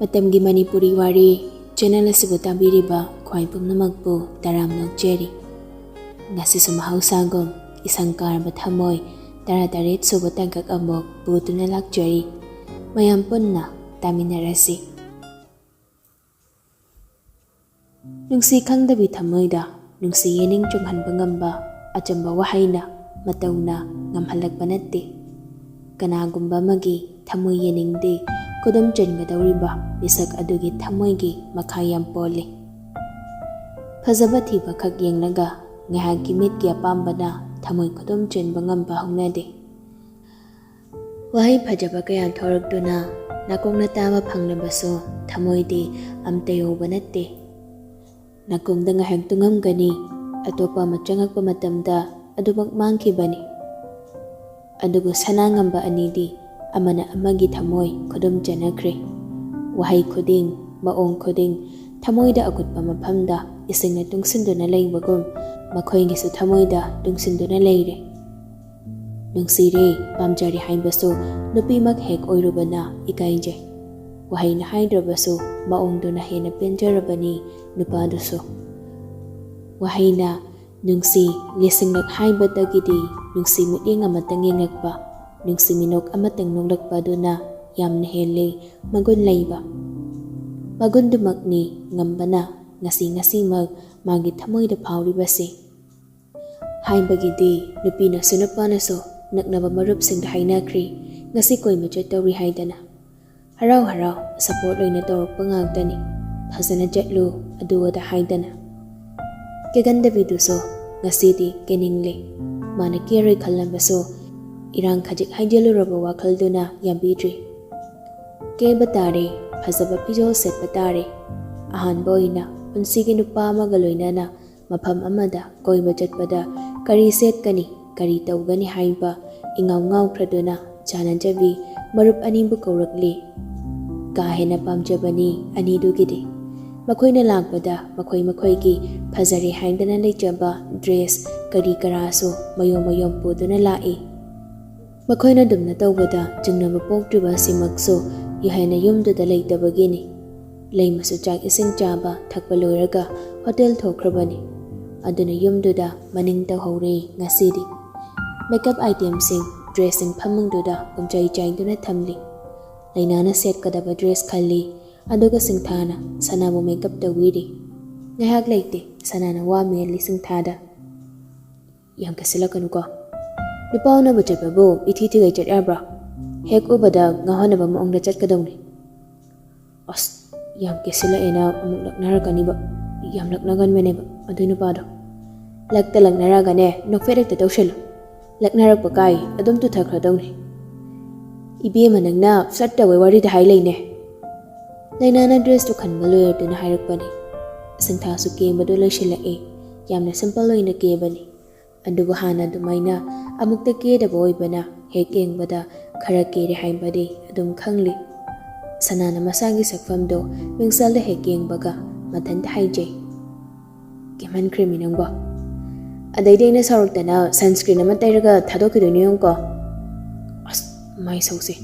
Matamgi Manipuri Wari channel asibu tabiriba khwai pumnamakpu taram nokjeri. Ngasisu mahausagom Eshang Karaba Thamoi Narrator suba tangkak amok putuna lakjeri. Mayam punna taminarasi. Nungsi khangdabi thamoida nungsi yening chunghanba ngamba achamba wahaina matawna ngamhalakpa natte. Kanagumba magi thamoi yeningde kudum chengadauriba misak adugi thamoigi makhayam pole. Phajaba thiba khak yenglaga ngahaki mitki apambana thamoi kudum chenba ngamba hongnade. Wahai phajaba kaya thoraktuna nakongna tama phanglabaso thamoidi amta yoba natte. Nakongda ngahak tungamgani atopa machangakpa matamda adumak mangkhibani. Adugo sanangamba anidi amana amagi thamoi khudum janakre. Wahai khuding maong khuding thamoida akutpa maphamda isingna tungsinduna leibagum makhoingisu thamoida tungsinduna leire. Nungsire pamjari haibaso nupimak hek oirubana ikaije. Wahayna haidrabaso maongduna hena penjarabani nupaduso. Wahayna nungsi lisingnak haibadagidi nungsi mutyeng amatang yengakpa nungsi minok amatang nunglakpa duna yamna hele magun layba. Magundumakni ngambana ngasi mag magi thamoida phawribase. Haibagidi nupina sunupanaso naknaba marupsingda hainakri ngasi koi machet tawri haidana. Harau support loina tawrukpa ngagtani phajana jetlu aduwada haidana. Kegandabiduso ngasidi keningle mana keroi khallambaso irang khajik haideluraba wakhalduna yambidri. Keba tare phajaba pijol setpa tare ahanba oina punsigi nupa amaga loinana mafam amada koiba chatpada kari setkani kari tawgani haiba ingaw ngawkhraduna chanajabi marup animbu kaurakli. Kahena pamjabani anidugidi. Makhoina lakpada makhoigi phajari haindana leijaba dress kari karaso mayom puduna lai. Makhoina dumna tawbada jungnaba poktriba simakso yahena yumduda leitabagini. Leimasu chak ising chaba thakpa loiraga hotel thokrabani. Aduna yumduda maning tawhore ngasidi. Makeup items sing dressing phamangduda pumchai chaiduna thamli. Lainana set kadaba dress khalli aduga singthana sanabu makeup tawiri. Ngahak leite sanana wa meli singthada. Yang kasilakanu ko. Nupauna bachapabo ithitigai chatyabra. Hek ubada ngahonaba maongda chatkadawni. As yang kesila ena amuk laknarakani ba. Yam laknagan meneba adu nupado. Lakta laknaragane nokferekta tawshelo. Laknarakpa kai adum tu thakradawni. Ibi manangna satta wari da hailene. Lainana dress to khanba loyarduna hairakpani. Singtha su kembadu loishilake yamna simple loina kebani. Adubu hana dumaina amukta kedaba oibana hek yengbada khara kere haibadi adum khangli. Sanana masagi sakfamdo mingsalda hek yengbaga mathanta haijay. Keman krimi nangba. Adaidaina saruktana sunscreen ama tairaga thadokiduni yongko. Mai sausi.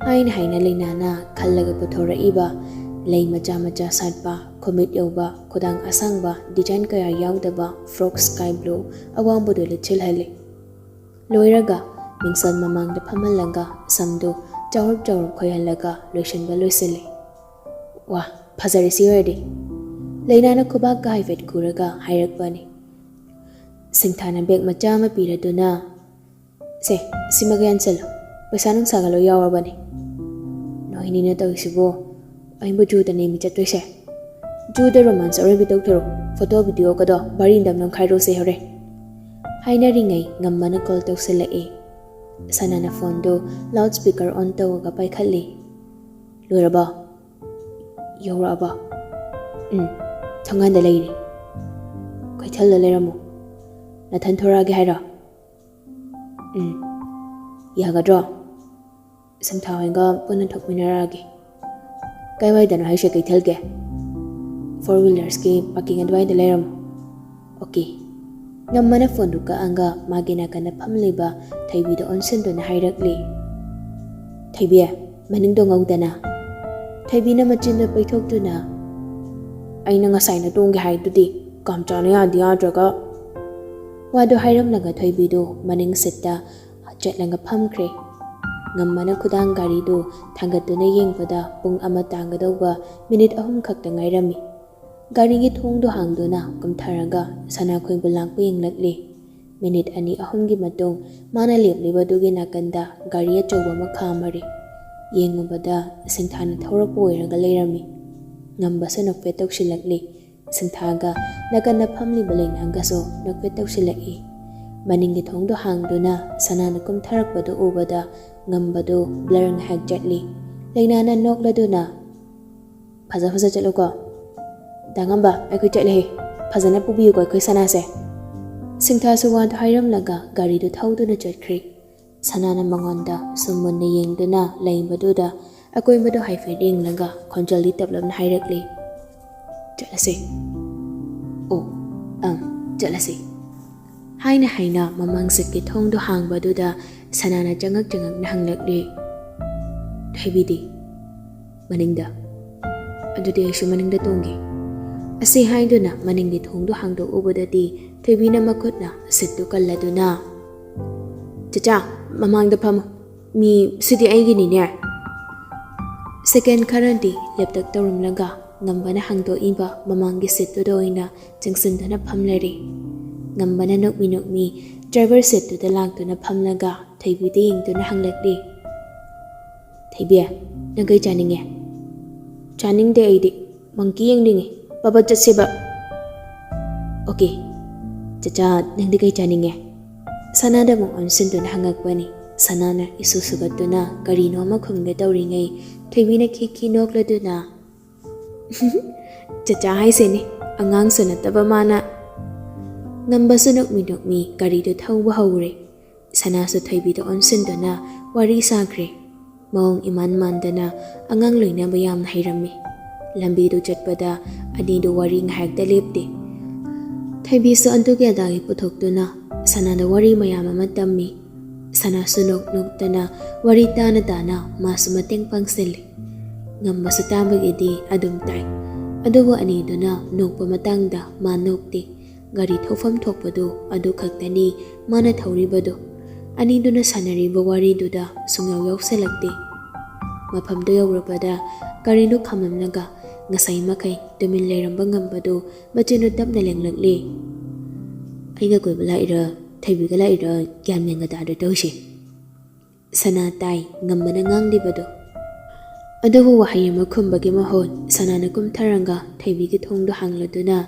Haina lainana khallaga puthoraiba lei macha satpa khomit yoba khudang asangba design kaya yaudaba frock sky blue awangbudu lichilhale. Loiraga mingsal mamangda phamalanga samdo chawrup khoyalaga loishanba loisile. Wah phajari siwedi. Lainana khubak ka haifet kuraga hairakpani. Singthana bag macha ma piraduna se simagayan salo. Paisa nang sagalo yawabani. Nohini na tawisibo. Aimbo juda nemi chatwise. Juda romance or bitokthero. Photo video kado barindam nang khairo se hore. Haina ringai ngammana call tawselae. Sanana phone do loudspeaker on tawaga paikhalli. Luraba. Yoraba. Thanganda leiri. Kaithalla leramo. Nathan thorage haira. Yagadro. Samthawenga punan thokminaragi. Kaiwaidano haishe kaithalge. 4-wheelers ki parking adwaida leram. Okay. Ngammana phone duka anga magina kana phamliba thaibida onsendona hairakli. Thaibe maning do ngaudana. ꯊꯣꯏꯕꯤꯅ ꯃꯆꯤꯟꯗ ꯄꯩꯊꯣꯛꯇꯨꯅ ꯑꯩꯅ ꯉꯁꯥꯏꯅ ꯇꯣꯡꯒꯦ ꯍꯥꯏꯗꯨꯗꯤ ꯀꯥꯝꯆꯥꯅ ꯌꯥꯗꯤ ꯌꯥꯗ꯭ꯔꯒ ꯋꯥꯗꯨ ꯍꯥꯏꯔꯝꯂꯒ ꯊꯣꯏꯕꯤꯗꯨ ꯃꯅꯤꯡ ꯁꯤꯠꯇ ꯆꯠꯂꯒ ꯐꯝꯈ꯭ꯔꯦ ꯉꯝꯕꯅ ꯈꯨꯗꯥꯡ ꯒꯥꯔꯤꯗꯨ ꯊꯥꯡꯒꯠꯇꯨꯅ ꯌꯦꯡꯕꯗ ꯄꯨꯡ ꯑꯃ ꯇꯥꯒꯗꯧꯕ ꯃꯤꯅꯤꯠ 3 ꯈꯛꯇ ꯉꯥꯏꯔꯝꯃꯤ ꯒꯥꯔꯤꯒꯤ ꯊꯣꯡꯗꯨ ꯍꯥꯡꯗꯨꯅ ꯀꯨꯝꯊꯔꯒ ꯁꯅꯥꯈꯣꯏꯕꯨ ꯂꯥꯛꯄ ꯌꯦꯡꯂꯛꯂꯤ ꯃꯤꯅꯤꯠ 2-3ꯒꯤ ꯃꯇꯨꯡ ꯃꯥꯅ ꯂꯦꯞꯂꯤꯕꯗꯨꯒꯤ ꯅꯥꯀꯟꯗ ꯒꯥꯔꯤ ꯑꯆꯧꯕ ꯑꯃ ꯈꯥꯝꯃꯔꯤ ꯌꯦꯡꯉꯨꯕꯗ ꯁꯤꯡꯊꯥꯅ ꯊꯧꯔꯛꯄ ꯑꯣꯏꯔꯒ ꯂꯩꯔꯝꯃꯤ ꯉꯝꯕꯁꯨ ꯅꯣꯛꯐꯦꯠ ꯇꯧꯁꯤꯜꯂꯛꯂꯤ ꯁꯤꯡꯊꯥꯒ ꯅꯥꯀꯟꯗ ꯐꯝꯂꯤꯕ ꯂꯩꯅꯥꯡꯒꯁꯨ ꯅꯣꯛꯐꯦꯠ ꯇꯧꯁꯤꯜꯂꯛꯏ ꯃꯅꯤꯡꯒꯤ ꯊꯣꯡꯗꯨ ꯍꯥꯡꯗꯨꯅ ꯁꯅꯥꯅ ꯀꯨꯝꯊꯔꯛꯄꯗꯨ ꯎꯕꯗ ꯉꯝꯕꯗꯨ ꯕ꯭ꯂꯔ ꯉꯥꯏꯍꯥꯛ ꯆꯠꯂꯤ ꯂꯩꯅꯥꯅ ꯅꯣꯛꯂꯗꯨꯅ ꯐꯖ ꯆꯠꯂꯨꯀꯣ ꯗꯥꯉꯝꯕ ꯑꯩꯈꯣꯏ ꯆꯠꯂꯦ ꯐꯖꯅ ꯄꯨꯕꯤꯌꯨꯀꯣ ꯑꯩꯈꯣꯏ ꯁꯅꯥꯁꯦ ꯁꯤꯡꯊꯥꯁꯨ ꯋꯥꯗꯨ ꯍꯥꯏꯔꯝꯂꯒ ꯒꯥꯔꯤꯗꯨ ꯊꯧꯗꯨꯅ ꯆꯠꯈ꯭ꯔꯤ ꯁꯅꯥꯅ ꯃꯉꯣꯟꯗ ꯁꯨꯝ ꯃꯨꯟꯅ ꯌꯦꯡꯗꯨꯅ ꯂꯩꯕꯗꯨꯗ ꯑꯀꯣꯏꯕꯗꯨ ꯍꯥꯏꯐꯦꯠ ꯌꯦꯡꯂꯒ ꯈꯣꯟꯖꯦꯜꯗꯤ ꯇꯞꯂꯞꯅ ꯍꯥꯏꯔꯛꯂꯤ ꯆꯠꯂꯁꯤ ꯑꯣ ꯆꯠꯂꯁꯤ ꯍꯥꯏꯅ ꯃꯃꯥꯡ ꯁꯤꯠꯀꯤ ꯊꯣꯡꯗꯨ ꯍꯥꯡꯕꯗꯨꯗ ꯁꯅꯥꯅ ꯆꯪꯉꯛꯅ ꯍꯪꯂꯛꯂꯤ ꯊꯣꯏꯕꯤꯗꯤ ꯃꯅꯤꯡꯗ ꯑꯗꯨꯗꯤ ꯑꯩꯁꯨ ꯃꯅꯤꯡꯗ ꯇꯣꯡꯒꯦ ꯑꯁꯤ ꯍꯥꯏꯗꯨꯅ ꯃꯅꯤꯡꯒꯤ ꯊꯣꯡꯗꯨ ꯍꯥꯡꯗꯣꯛꯎꯕꯗꯗꯤ ꯊꯣꯏꯕꯤꯅ ꯃꯈꯨꯠꯅ ꯁꯤꯠꯇꯨ ꯀꯜꯂꯗꯨꯅ ꯆꯆꯥ ꯃꯃꯥꯡꯗ ꯐꯝꯃꯨ ꯃꯤ ꯁꯤꯗꯤ ꯑꯩꯒꯤꯅꯤꯅꯦ ꯁꯦꯀꯦꯟ ꯈꯔꯗꯤ ꯂꯦꯞꯇꯛ ꯇꯧꯔꯝꯂꯒ ꯉꯝꯕꯅ ꯍꯥꯡꯗꯣꯛꯏꯕ ꯃꯃꯥꯡꯒꯤ ꯁꯤꯠꯇꯨꯗ ꯑꯣꯏꯅ ꯆꯪꯁꯤꯟꯗꯨꯅ ꯐꯝꯂꯔꯤ ꯉꯝꯕꯅ ꯅꯣꯛꯃꯤ ꯗ꯭ꯔꯥꯏꯚꯔ ꯁꯤꯠꯇꯨꯗ ꯂꯥꯛꯇꯨꯅ ꯐꯝꯂꯒ ꯊꯣꯏꯕꯤꯗ ꯌꯦꯡꯗꯨꯅ ꯍꯪꯂꯛꯂꯤ ꯊꯣꯏꯕꯤ ꯅꯪ ꯀꯩ ꯆꯥꯅꯤꯡꯉꯦ ꯆꯥꯅꯤꯡꯗꯦ ꯑꯩꯗꯤ ꯃꯪꯀꯤ ꯌꯦꯡꯅꯤꯡꯉꯤ ꯕꯕꯥ ꯆꯠꯁꯤꯕ ꯑꯣꯀꯦ ꯆꯆꯥ ꯅꯪꯗꯤ ꯀꯩ ꯆꯥꯅꯤꯡꯉꯦ ꯁꯅꯥꯗ ꯑꯃꯨꯛ ꯑꯣꯟꯁꯤꯟꯗꯨꯅ ꯍꯪꯉꯛꯄꯅꯤ ꯁꯅꯥꯅ ꯏꯁꯨ ꯁꯨꯒꯠꯇꯨꯅ ꯀꯔꯤꯅꯣ ꯑꯃ ꯈꯨꯝꯒꯦ ꯇꯧꯔꯤꯉꯩ ꯊꯣꯏꯕꯤꯅ ꯈꯤꯈꯤ ꯅꯣꯛꯂꯗꯨꯅ ꯆꯆꯥ ꯍꯥꯏꯁꯤꯅꯤ ꯑꯉꯥꯡꯁꯨ ꯅꯠꯇꯕ ꯃꯥꯅ ꯉꯝꯕꯁꯨ ꯅꯣꯛꯃꯤ ꯒꯥꯔꯤꯗꯨ ꯊꯧꯕ ꯍꯧꯔꯦ ꯁꯅꯥꯁꯨ ꯊꯣꯏꯕꯤꯗ ꯑꯣꯟꯁꯤꯟꯗꯨꯅ ꯋꯥꯔꯤ ꯁꯥꯈ꯭ꯔꯦ ꯃꯑꯣꯡ ꯏꯃꯥꯟ ꯃꯥꯟꯗꯅ ꯑꯉꯥꯡ ꯂꯣꯏꯅꯕ ꯌꯥꯝꯅ ꯍꯩꯔꯝꯃꯤ ꯂꯝꯕꯤꯗꯨ ꯆꯠꯄꯗ ꯑꯅꯤꯗꯨ ꯋꯥꯔꯤ ꯉꯥꯏꯍꯥꯛꯇ ꯂꯦꯞꯇꯦ ꯊꯣꯏꯕꯤꯁꯨ ꯑꯗꯨꯒꯤ ꯑꯗꯥꯒꯤ ꯄꯨꯊꯣꯛꯇꯨꯅ ꯁꯅꯥꯗ ꯋꯥꯔꯤ ꯃꯌꯥꯝ ꯑꯃ ꯇꯝꯃꯤ ꯁꯅꯥꯁꯨ ꯅꯣꯛꯇꯅ ꯋꯥꯔꯤ ꯇꯥꯅ ꯃꯥꯁꯨ ꯃꯇꯦꯡ ꯄꯥꯡꯁꯤꯜꯂꯤ ꯉꯝꯕꯁꯨ ꯇꯥꯕꯒꯤꯗꯤ ꯑꯗꯨꯝ ꯇꯥꯏ ꯑꯗꯨꯕꯨ ꯑꯅꯤꯗꯨꯅ ꯅꯣꯛꯄ ꯃꯇꯥꯡꯗ ꯃꯥ ꯅꯣꯛꯇꯦ ꯒꯥꯔꯤ ꯊꯧꯐꯝ ꯊꯣꯛꯄꯗꯨ ꯑꯗꯨ ꯈꯛꯇꯅꯤ ꯃꯥꯅ ꯊꯧꯔꯤꯕꯗꯨ ꯑꯅꯤꯗꯨꯅ ꯁꯥꯟꯅꯔꯤꯕ ꯋꯥꯔꯤꯗꯨꯗ ꯁꯨꯡꯌꯥꯎ ꯌꯥꯎꯁꯜꯂꯛꯇꯦ ꯃꯐꯝꯗꯨ ꯌꯧꯔꯕꯗ ꯒꯥꯔꯤꯗꯨ ꯈꯥꯝꯂꯝꯂꯒ ꯉꯁꯥꯏ ꯃꯈꯩ ꯇꯨꯃꯤꯟ ꯂꯩꯔꯝꯕ ꯉꯝꯕꯗꯨ ꯃꯆꯤꯟꯗꯨ ꯇꯞꯅ ꯂꯦꯡꯂꯛꯂꯤ ꯑꯩꯒ ꯀꯣꯏꯕ ꯂꯥꯛꯏꯔ ꯊꯣꯏꯕꯤꯒ ꯂꯥꯛꯏꯔ ꯒ꯭ꯌꯥꯟ ꯃꯦꯟꯒ ꯇꯥꯗ꯭ꯔꯦ ꯇꯧꯔꯤꯁꯦ ꯁꯅꯥ ꯇꯥꯏ ꯉꯝꯕꯅ ꯉꯥꯡꯂꯤꯕꯗꯨ ꯑꯗꯨꯕꯨ ꯋꯥꯍꯩ ꯑꯃ ꯈꯨꯝꯕꯒꯤ ꯃꯍꯨꯠ ꯁꯅꯥꯅ ꯀꯨꯝꯊꯔꯒ ꯊꯣꯏꯕꯤꯒꯤ ꯊꯣꯡꯗꯨ ꯍꯥꯡꯂꯗꯨꯅ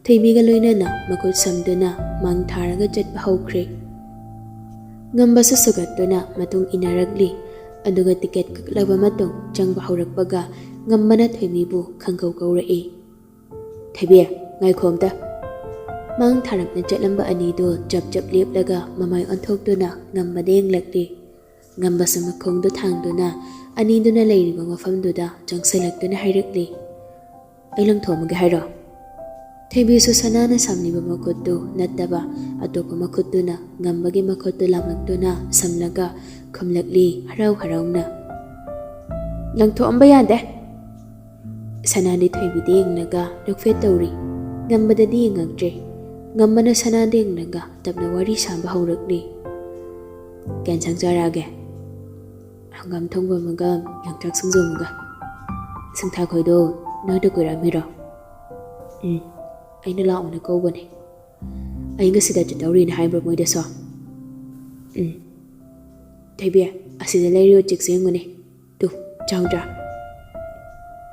ꯊꯣꯏꯕꯤꯒ ꯂꯣꯏꯅꯅ ꯃꯈꯨꯠ ꯁꯝꯗꯨꯅ ꯃꯥꯡ ꯊꯥꯔꯒ ꯆꯠꯄ ꯍꯧꯈ꯭ꯔꯦ ꯉꯝꯕꯁꯨ ꯁꯨꯒꯠꯇꯨꯅ ꯃꯇꯨꯡ ꯏꯟꯅꯔꯛꯂꯤ ꯑꯗꯨꯒ ꯇꯤꯀꯦꯠ ꯀꯛꯂꯕ ꯃꯇꯨꯡ ꯆꯪꯕ ꯍꯧꯔꯛꯄꯒ ꯉꯝꯕꯅ ꯊꯣꯏꯕꯤꯕꯨ ꯈꯪꯀꯧ ꯀꯧꯔꯛꯏ ꯊꯣꯏꯕꯤ ꯉꯥꯏꯈꯣ ꯑꯝꯇ ꯃꯥꯡ ꯊꯥꯔꯞꯅ ꯆꯠꯂꯝꯕ ꯑꯅꯤꯗꯨ ꯆꯞ ꯂꯦꯞꯂꯒ ꯃꯃꯥꯏ ꯑꯣꯟꯊꯣꯛꯇꯨꯅ ꯉꯝꯕꯗ ꯌꯦꯡꯂꯛꯂꯤ ꯉꯝꯕꯁꯨ ꯃꯈꯣꯡꯗꯨ ꯊꯥꯡꯗꯨꯅ ꯑꯅꯤꯗꯨꯅ ꯂꯩꯔꯤꯕ ꯃꯐꯝꯗꯨꯗ ꯆꯪꯁꯤꯜꯂꯛꯇꯨꯅ ꯍꯥꯏꯔꯛꯂꯤ ꯑꯩ ꯂꯪꯊꯣꯛꯑꯝꯃꯒꯦ ꯍꯥꯏꯔꯣ ꯊꯣꯏꯕꯤꯁꯨ ꯁꯅꯥꯅ ꯁꯝꯂꯤꯕ ꯃꯈꯨꯠꯇꯨ ꯅꯠꯇꯕ ꯑꯇꯣꯞꯄ ꯃꯈꯨꯠꯇꯨꯅ ꯉꯝꯕꯒꯤ ꯃꯈꯨꯠꯇꯨ ꯂꯥꯝꯂꯛꯇꯨꯅ ꯁꯝꯂꯒ ꯈꯨꯝꯂꯛꯂꯤ ꯍꯔꯥꯎꯅ ꯂꯪꯊꯣꯛꯑꯝꯕ ꯌꯥꯗꯦ ꯁꯅꯥꯗꯤ ꯊꯣꯏꯕꯤꯗ ꯌꯦꯡꯂꯒ ꯅꯣꯛꯐꯦꯠ ꯇꯧꯔꯤ ꯉꯝꯕꯗꯗꯤ ꯌꯦꯡꯉꯛꯇ꯭ꯔꯦ ꯉꯝꯕꯅ ꯁꯅꯥꯗ ꯌꯦꯡꯂꯒ ꯇꯞꯅ ꯋꯥꯔꯤ ꯁꯥꯕ ꯍꯧꯔꯛꯂꯤ ꯀꯩ ꯏꯟꯁꯥꯡ ꯆꯥꯔꯛꯑꯒꯦ ꯍꯪꯒꯥꯝ ꯊꯣꯡꯕ ꯑꯃꯒ ꯌꯣꯡꯆꯥꯛ ꯁꯤꯡꯖꯨ ꯑꯃꯒ ꯁꯤꯡꯊꯥ ꯈꯣꯏꯗꯣ ꯅꯣꯏꯗ ꯀꯣꯏꯔꯛꯑꯝꯃꯤꯔꯣ ꯑꯩꯅ ꯂꯥꯛꯑꯣꯅ ꯀꯧꯕꯅꯦ ꯑꯩ ꯉꯁꯤꯗ ꯆꯠꯇꯧꯔꯤꯅ ꯍꯥꯏꯕ꯭ꯔꯣ ꯃꯣꯏꯗꯁꯨ ꯊꯣꯏꯕꯤ ꯑꯁꯤꯗ ꯂꯩꯔꯤꯕ ꯎꯆꯦꯛꯁꯦ ꯌꯦꯡꯉꯨꯅꯦ ꯇꯨ ꯆꯥꯎꯗ꯭ꯔꯥ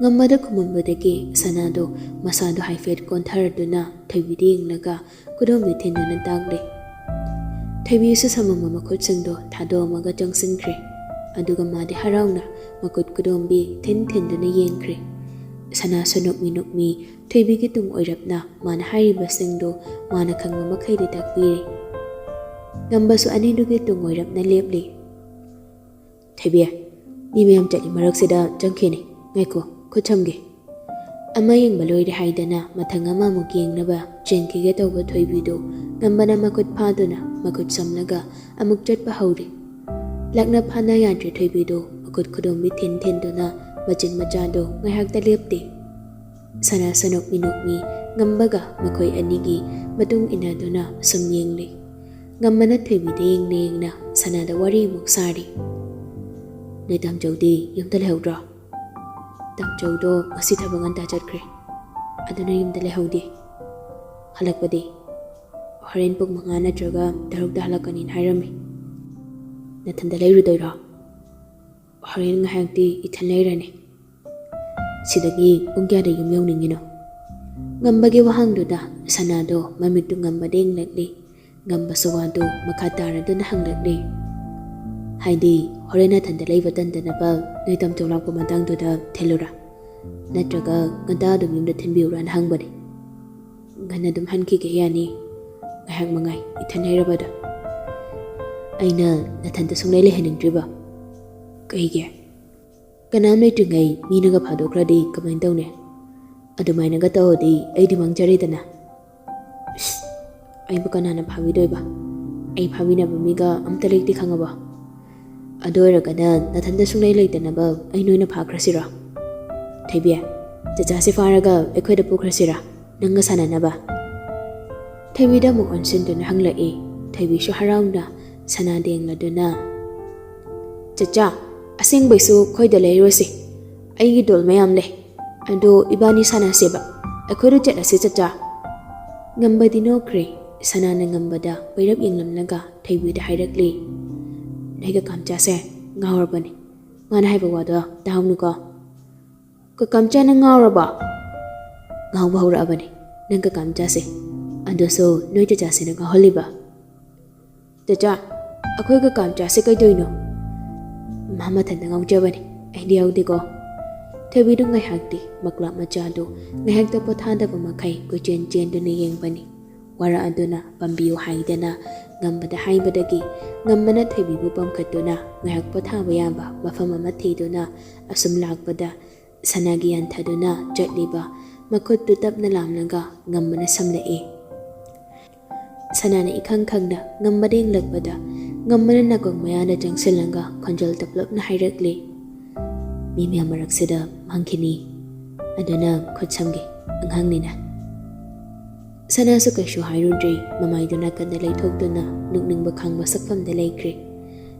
ꯉꯝꯕꯗ ꯈꯨꯃꯟꯕꯗꯒꯤ ꯁꯅꯥꯗꯣ ꯃꯁꯥꯗꯣ ꯍꯥꯏꯐꯦꯠ ꯀꯣꯟꯊꯔꯗꯨꯅ ꯊꯣꯏꯕꯤꯗ ꯌꯦꯡꯂꯒ ꯈꯨꯗꯣꯝꯕꯤ ꯊꯤꯟꯗꯨꯅ ꯇꯥꯛꯂꯤ ꯊꯣꯏꯕꯤꯁꯨ ꯁꯝꯃꯝꯕ ꯃꯈꯨꯠꯁꯤꯡꯗꯣ ꯊꯥꯗꯣꯛꯑꯝꯃꯒ ꯆꯪꯁꯤꯟꯈ꯭ꯔꯦ ꯑꯗꯨꯒ ꯃꯥꯗꯤ ꯍꯔꯥꯎꯅ ꯃꯈꯨꯠ ꯈꯨꯗꯣꯝꯕꯤ ꯊꯤꯟꯗꯨꯅ ꯌꯦꯡꯈ꯭ꯔꯦ ꯁꯅꯥꯁꯨ ꯅꯣꯛꯃꯤ ꯊꯣꯏꯕꯤꯒꯤ ꯇꯨꯡ ꯑꯣꯏꯔꯞꯅ ꯃꯥꯅ ꯍꯥꯏꯔꯤꯕꯁꯤꯡꯗꯣ ꯃꯥꯅ ꯈꯪꯕ ꯃꯈꯩꯗꯤ ꯇꯥꯛꯄꯤꯔꯤ ꯉꯝꯕꯁꯨ ꯑꯅꯤꯗꯨꯒꯤ ꯇꯨꯡ ꯑꯣꯏꯔꯞꯅ ꯂꯦꯞꯂꯤ ꯊꯣꯏꯕꯤ ꯃꯤ ꯃꯌꯥꯝ ꯆꯠꯂꯤ ꯃꯔꯛꯁꯤꯗ ꯆꯪꯈꯤꯅꯤ ꯉꯥꯏꯈꯣ ꯈꯨꯠ ꯁꯝꯒꯦ ꯑꯃ ꯌꯦꯡꯕ ꯂꯣꯏꯔꯦ ꯍꯥꯏꯗꯅ ꯃꯊꯪ ꯑꯃꯃꯨꯛ ꯌꯦꯡꯅꯕ ꯆꯦꯟꯈꯤꯒꯦ ꯇꯧꯕ ꯊꯣꯏꯕꯤꯗꯨ ꯉꯝꯕꯅ ꯃꯈꯨꯠ ꯐꯥꯗꯨꯅ ꯃꯈꯨꯠ ꯁꯝꯂꯒ ꯑꯃꯨꯛ ꯆꯠꯄ ꯍꯧꯔꯤ ꯂꯥꯛꯅ ꯐꯥꯅ ꯌꯥꯗ꯭ꯔꯦ ꯊꯣꯏꯕꯤꯗꯨ ꯃꯈꯨꯠ ꯈꯨꯗꯣꯝꯕꯤ ꯊꯤꯟꯗꯨꯅ macin macado ngayakta lepte. Sana sanok minokmi ngambaga makoy anigi matung inaduna sumyengli. Ngamana thwibide yengna sanada wari muksari. Noi tamjodi yumda lehudra. Tamjawdo ngasi thabangan ta chatkre. Aduna yumda lehaude. Halakpade. Horen pug manga natraga darugda halakanin hairami. Nathanda leirudoira. Horen ngahakti ithal leirane. Sidagi pungkyada yum yawningino. Ngambagi wahangduda sanado mamitu ngambadeng lagli. Ngamba sawado makatara duna hanglagli. Haidi horena thanda leiba tandanaba noi tamjawlakpa matangduda thelura. Natraga nganta dum yumda thinbiura na hangbani. Ngana dum hankige yani. Ngahak mangai ithan hairabada. Aina nathanda sunglai lehaningdriba. Kaige. Kanam leitringai minaga phadokradi kamain tawne. Adumainaga tawdi aidi mangjaridana. Aibu kanana phawidoiba. Ai phawinaba miga amta leikti khangaba. Adoiragana nathanda sunglai leitanaba ai noina phakrasira. Thaibiya chachase faraga ekhoida pukhrasira. Nanga sananaba. Thaibida mu onsinduna hanglai. Thaibisu harauna sanadengladuna. Chacha asing baisu khoida leirosi. Aigi dol mayam le. Ado ibani sanaseba. Ekhoidu chatase chacha. Ngambadi no kre sanana ngambada wairap yenglamnaga thaibida hairakli. Naiga kamchase ngawrabani. Ngana haiba wada dahumnuka. Ka kamchana ngawraba. Ngawba hawrabani. Nanga kamchase. Adoso noi chachase na ngaholiba. Chacha akhoi ka kamchase kaidoino. Mama thanda ngawjabani. Aindi yaudiko. Thaibidu ngayhakti maklak machado ngayhakta pothadaba makai kuchen chenduna yengbani. Wara aduna pambiyo haidana ngambada haibadagi ngambana thaibibu pamkhatuna ngayhak pothaba yaba mafam ama thiduna asum lakpada sanagi yanthaduna chatliba makhuttu tapna lamnaga ngambana samlae. Sanana ikhang khangda ngambadeng lakpada ngambana nakong mayana jangsilanga khonjal taplapna hairakli. Mimi amaraksida mangkini adana khutsamgi anghangnina. Sanasu kaishu hairudri mamaiduna kanda leithokduna nukningba khangba sakfamda leikre.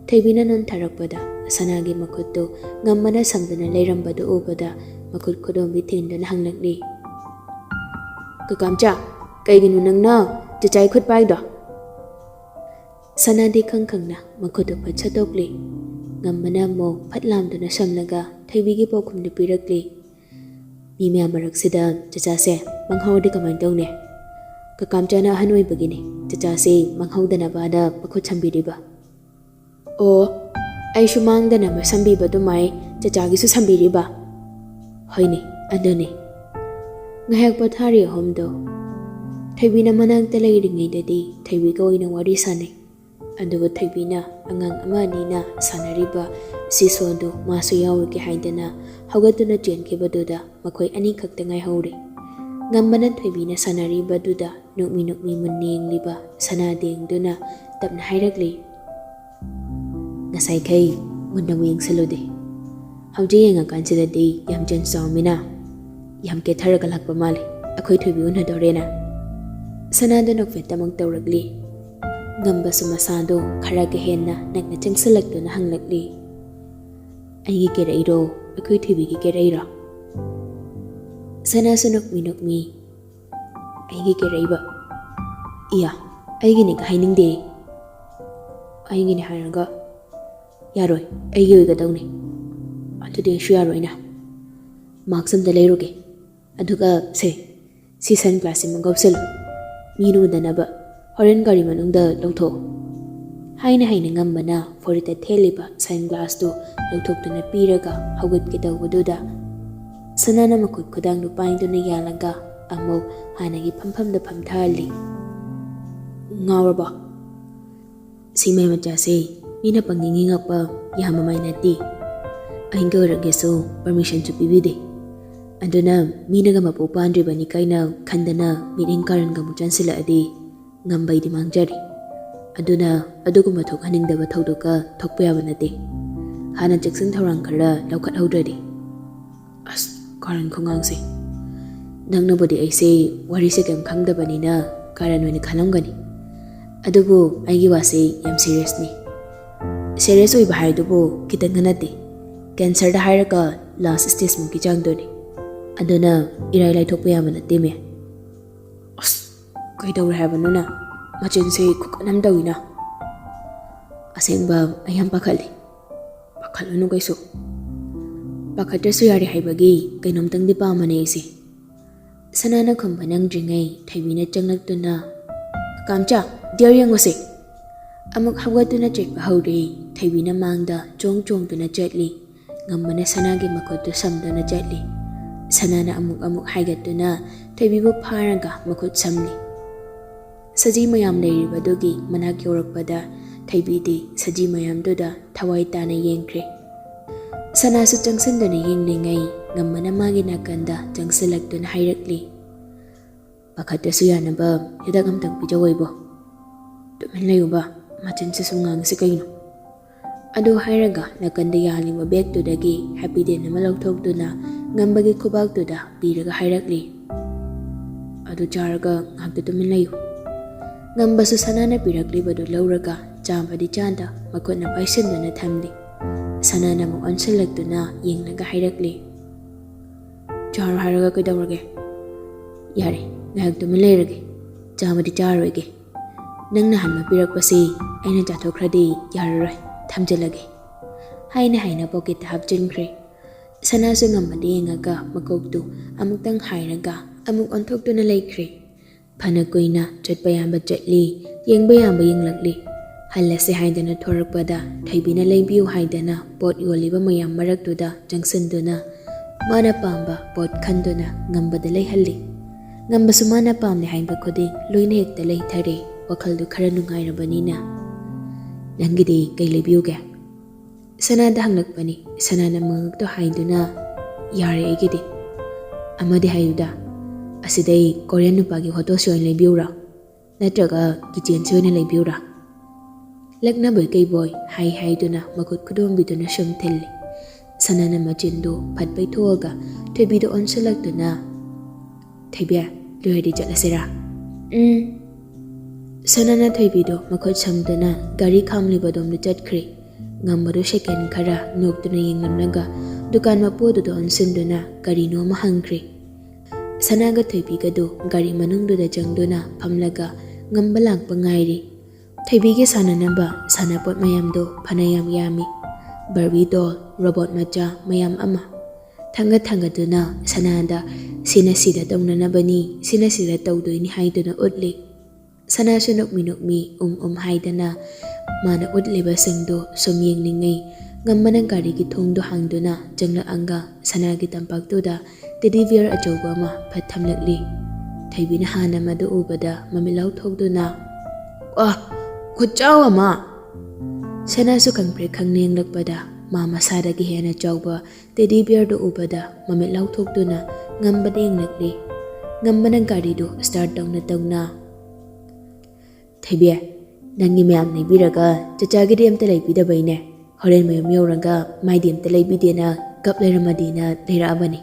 Thaibina non tharakpada sanagi makhuttu ngammana samduna leirambadu ubada makhut khodombi thinduna hanglakli. Kakamcha kaiginu nangna chachai khut paido. Sanadi khangkhangna makhutu phatchatokli. Ngammana mo phatlamduna samlaga thaibigi pokhumdu pirakli. Mimi amaraksida chachase manghawdi kamain tawne. Kakamchana hanoi bagini chachase manghawdana bada pakhut sambiriba. O aishu mangdana masambiba dumai chachagisu sambiriba. Hoini adone. Ngahak pathari homdo. Thaibina manangta leiringaidadi thaibiga oina wari sanai. Aduga thaibina angang amanina sanariba sisodo masu yawrike haidana haugatuna chenkhibaduda makhoi ani khakta ngaihauри. Ngambana thaibina sanaribaduda nukmi munyengliba sanadengduna tapna hairakli. Ngasai khai munnamu yengsalode. Hauji yengakansidadi yam jan sawmina yam ketharaga lakpa male akhoi thubi unhadorena. Sanada nokfetamang tawragli. Ngamba sumasado kharaga henna nakna changsalakduna hanglakli. Aigi kerairo akhoi thubigi keraira. Sanasu nokmi aigi keraiba. Iya aigi ni hainingde. Aigi ni hairaga yaroi aigi oigadawni. Adude shu yaroina. Marksamda leiruge. Aduga se si sunglass ima gawsalo. Minu danaba horen gari manungda lawtho. Haina ngambana forita theliba sunglass tu lawthoktuna piraga haugatkedawbaduda sanana makut khudang nu painduna yalaga amo hanagi phamphamda phamthali. Ngawraba simai machase mina pangingi ngakpa yama mainati. Aingarageso permission chu pibide. Aduna minaga mapu pandribani kaina khandana miring karanga muchansila adi ngambai di mangjari. Aduna aduguma thokhaningdaba thaudoka thokpa yaba nate. Hana jackson thorang khara lawkhat haudradi. As Karan khungang se. Nangnabudi aise wari se kem khangdabani na karan oina khalamgani. Adubu aigi wase yam serious ni. Serious oiba haidubu kitang nganate. Cancer da hairaka last stage mo ki changdoni. Aduna irai lai thokpa yama na teme. As kai dawra habanu na machin se khukanam dawina. Asengba ayam pakhali. Pakhalunu kaiso. Pakhatrasu yari haibagi kainom tangdi pa mane ise. Sanana khamba nangdringai thaibina changlaktuna. Kamcha dear yangose. Amuk hawatuna chekpa hauri thaibina mangda chong tuna chatli. Ngambana sanagi makotu samdana chatli. Sanana amuk haigatuna thaibibu pharaga makot samli. Saji mayam leiribadugi manak yorakpada thaibidi saji mayam duda thawai tana yengkre. Sanasu changsindana yenglingai ngambana magi nakanda changsilaktuna hairakli. Pakhatrasu yanaba hidak amtang pijawaibo. Tumin layuba machin sa sungang si kaino. Ado hairaga nakanda yaliba beg to dagi happy din na malauthog to na ngambagi khubag to da piraga hairakli. Ado charaga ngagto tumin layo. Ngamba su sanana pirakli bado lauraga chamba di chanda makot na paisin na thamdi. Sanana mo onsalag to na yengnaga hairakli. Charo hairaga kidawrage. Yari ngag tumin layrage. Chamba di charoige. Nang nahan mapirakpasi ay na chathokradi yararoy. Thamjalage. Haina pocket hapjinkre. Sanasu ngamadi ngaga makoktu amuktang hairaga amuk onthoktu na laikre. Panakoina chatpayamba chatli yengbayamba yenglakli. Halase haidana thorakpada thaibina laibiu haidana pot yoliba mayam maraktuda jangsanduna mana pamba pot khanduna ngambada laihalli. Ngambasu mana pamne haiba khuding loina hekta laithare wakhaldu khara nungairabanina. Nangidi kay libiuge. Sanada hanglakpani, sanana mangagto haiduna, yari aigidi. Amadi hayuda, asiday Korean nupagi hoto siyon libiura, natraga kitchen siyon libiura. Lagnaboy kay boy, haiduna, makut kudombito na siyang tili. Sanana machindo, patpay tuwaga, tabido on salagto na. Tabiya, luhadi jalasira. Sanana thaibido makot samdana gari khamlibadom na chatkre. Ngambado second khara noktuna yenglamnaga dukan mapodo do onsinduna gari no mahangkre. Sanaga thaibigado gari manungduda jangduna phamlaga ngambalang pangairi. Thaibige sananaba sanapot mayamdo phanayam yami. Barbie doll, robot macha mayam ama. Thanga sanada sinasida tawnanabani sinasida tawdoini haiduna utli. Sanasu nukmi haidana mana utliba singdo sumyeng ningai ngambanang gari ki thongdo hangduna jangla anga sanagi tampaktuda tedivir ajoba ma phathamlakli. Thaibina hana madu ubada mamilaw thogduna. Khutchaw ama. Sanasu kangpre khangneng lakpada mama sadagi hena chawba tedivir do ubada mamilaw thogduna ngambadeng lakli. Ngambanang gari do start down na Thaibiya, nangi mayam naibiraga chachagidi amta laibidabane. Horen mayam yauranga maidi amta laibidena kap lairamadina lairabani.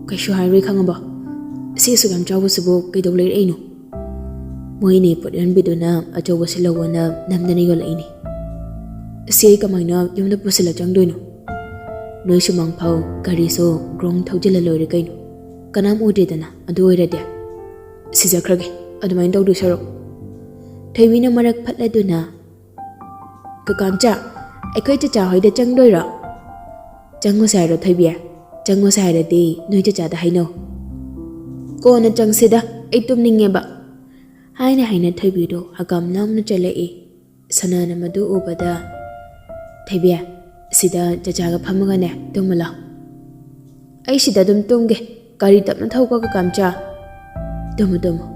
Kaishu hairui khangaba. Sisu gam chawba subo kaidaw lairaino. Moini potyan biduna achawba silawana namdana yolaini. Siyay kamayna yumda pusila changdoino. Noi sumang pau gariso grong thaujila loire kaino. Kanam udidana adu oirade. Sijakrage adumain tawdu sarok. Thaibina marak phatladuna. Kakamcha, aikhoi chacha hoida changdoira. Chango sairo thaibiya. Chango saira di noi chacha da haino. Kona changsida ai tumningeba. Haina thaibido agam namna chalai. Sanana madu ubada. Thaibiya, sida chacha ga phamaga ne tumala. Ai sida dum tumge. Gari tapna thauka kakamcha. Tumu.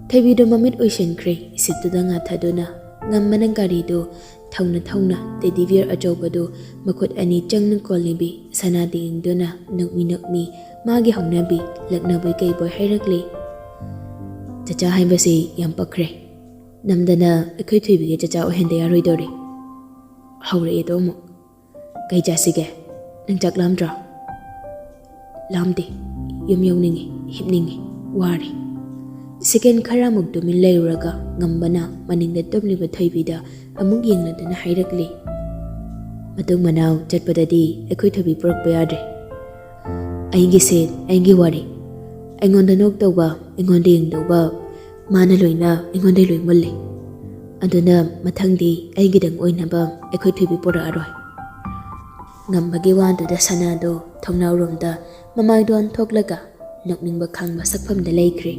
Thaibido mamit oishankre isituda ngathaduna ngammanang garido thawna tedivir ajobado makot ani changna kolibi sanadi ingduna nukmi magi hongnabi laknaboy kay boy hairakli. Chacha haibasi yam pakre. Namdana akoy thibige chacha ohende yaroidori. Haure ito mo. Kay jasige nang chaklamdra. ꯂꯥꯝꯗꯦ ꯌꯨꯝ ꯌꯧꯅꯤꯡꯉꯤ ꯍꯤꯞꯅꯤꯡꯉꯤ ꯋꯥꯔꯦ ꯁꯦꯀꯦꯟ ꯈꯔꯃꯨꯛ ꯇꯨꯃꯤꯟ ꯂꯩꯔꯨꯔꯒ ꯉꯝꯕꯅ ꯃꯅꯤꯡꯗ ꯇꯨꯝꯂꯤꯕ ꯊꯣꯏꯕꯤꯗ ꯑꯃꯨꯛ ꯌꯦꯡꯂꯗꯨꯅ ꯍꯥꯏꯔꯛꯂꯤ ꯃꯇꯨꯡ ꯃꯅꯥꯎ ꯆꯠꯄꯗꯗꯤ ꯑꯩꯈꯣꯏ ꯊꯣꯏꯕꯤ ꯄꯨꯔꯛꯄ ꯌꯥꯗ꯭ꯔꯦ ꯑꯩꯒꯤ ꯁꯦꯟ ꯑꯩꯒꯤ ꯋꯥꯔꯤ ꯑꯩꯉꯣꯟꯗ ꯅꯣꯛꯇꯧꯕ ꯑꯩꯉꯣꯟꯗ ꯌꯦꯡꯗꯧꯕ ꯃꯥꯅ ꯂꯣꯏꯅ ꯑꯩꯉꯣꯟꯗ ꯂꯣꯏ ꯃꯨꯜꯂꯤ ꯑꯗꯨꯅ ꯃꯊꯪꯗꯤ ꯑꯩꯒꯤꯗꯪ ꯑꯣꯏꯅꯕ ꯑꯩꯈꯣꯏ ꯊꯣꯏꯕꯤ ꯄꯨꯔꯛꯑꯔꯣꯏ ꯉꯝꯕꯒꯤ ꯋꯥꯗꯨꯗ ꯁꯅꯥꯗꯣ ꯊꯣꯡꯅꯥꯎꯔꯣꯝꯗ ꯃꯃꯥꯏꯗꯣꯟ ꯊꯣꯛꯂꯒ ꯅꯣꯛꯅꯤꯡꯕ ꯈꯥꯡꯕ ꯁꯛꯐꯝꯗ ꯂꯩꯈ꯭ꯔꯦ